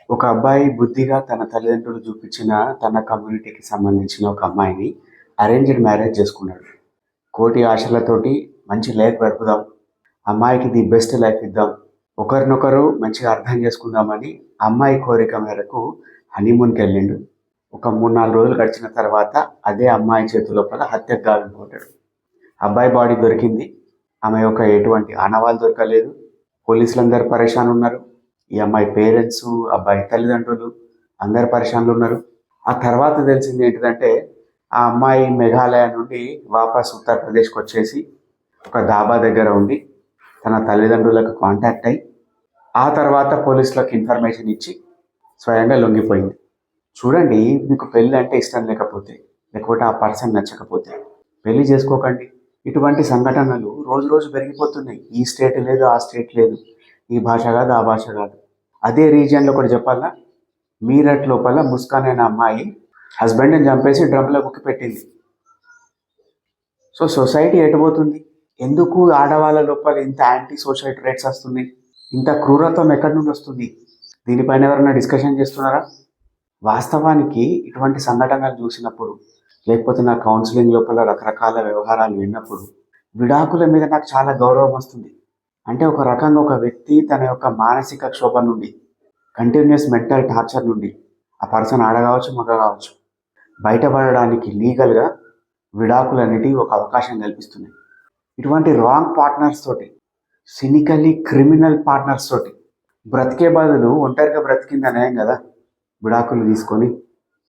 ఒక అబ్బాయి బుద్ధిగా తన తల్లిదండ్రులు చూపించిన తన కమ్యూనిటీకి సంబంధించిన ఒక అమ్మాయిని అరేంజ్డ్ మ్యారేజ్ చేసుకున్నాడు. కోటి ఆశలతోటి మంచి లైఫ్ గడుపుదాం, అమ్మాయికి ది బెస్ట్ లైఫ్ ఇద్దాం, ఒకరినొకరు మంచిగా అర్థం చేసుకుందామని అమ్మాయి కోరిక మేరకు హనీమూన్కి వెళ్ళిండు. ఒక 3-4 రోజులు గడిచిన తర్వాత అదే అమ్మాయి చేతి లోపల హత్యకు గావింపబడ్డాడు. అబ్బాయి బాడీ దొరికింది. ఆమె యొక్క ఎటువంటి ఆనవాళ్ళు దొరకలేదు. పోలీసులందరూ పరేషాన్ ఉన్నారు. ఈ అమ్మాయి పేరెంట్స్, అబ్బాయి తల్లిదండ్రులు అందరు పరేషాన్లు ఉన్నారు. ఆ తర్వాత తెలిసింది ఏంటిదంటే, ఆ అమ్మాయి మేఘాలయ నుండి వాపస్ ఉత్తరప్రదేశ్కి వచ్చేసి ఒక డాబా దగ్గర ఉండి తన తల్లిదండ్రులకు కాంటాక్ట్ అయ్యి ఆ తర్వాత పోలీసులకు ఇన్ఫర్మేషన్ ఇచ్చి స్వయంగా లొంగిపోయింది. చూడండి, మీకు పెళ్ళి అంటే ఇష్టం లేకపోతే ఆ పర్సన్ నచ్చకపోతే పెళ్లి చేసుకోకండి. ఇటువంటి సంఘటనలు రోజు రోజు పెరిగిపోతున్నాయి. ఈ స్టేట్ లేదు, ఆ స్టేట్ లేదు, ఈ భాష కాదు, ఆ భాష కాదు. అదే రీజియన్లో కూడా చెప్పాలా, మీరట్ లోపల ముస్కాన్ అనే అమ్మాయి హస్బెండ్ని చంపేసి డ్రమ్లో బుక్కి పెట్టింది. సో సొసైటీ ఎటుపోతుంది? ఎందుకు ఆడవాళ్ళ లోపల ఇంత యాంటీ సోషల్ ట్రేట్స్ వస్తున్నాయి? ఇంత క్రూరత్వం ఎక్కడి నుండి వస్తుంది? దీనిపైన ఎవరైనా డిస్కషన్ చేస్తున్నారా? వాస్తవానికి ఇటువంటి సంఘటనలు చూసినప్పుడు, లేకపోతే నా కౌన్సిలింగ్ లోపల రకరకాల వ్యవహారాలు విన్నప్పుడు విడాకుల మీద నాకు చాలా గౌరవం వస్తుంది. అంటే ఒక రకంగా ఒక వ్యక్తి తన యొక్క మానసిక క్షోభ నుండి, కంటిన్యూస్ మెంటల్ టార్చర్ నుండి, ఆ పర్సన్ ఆడ కావచ్చు, మగ కావచ్చు, బయటపడడానికి లీగల్గా విడాకులు అనేటివి ఒక అవకాశం కల్పిస్తున్నాయి. ఇటువంటి రాంగ్ పార్ట్నర్స్ తోటి, సినికలీ క్రిమినల్ పార్ట్నర్స్ తోటి బ్రతికే బదులు ఒంటరిగా బ్రతికింది అన్యాయం కదా. విడాకులు తీసుకొని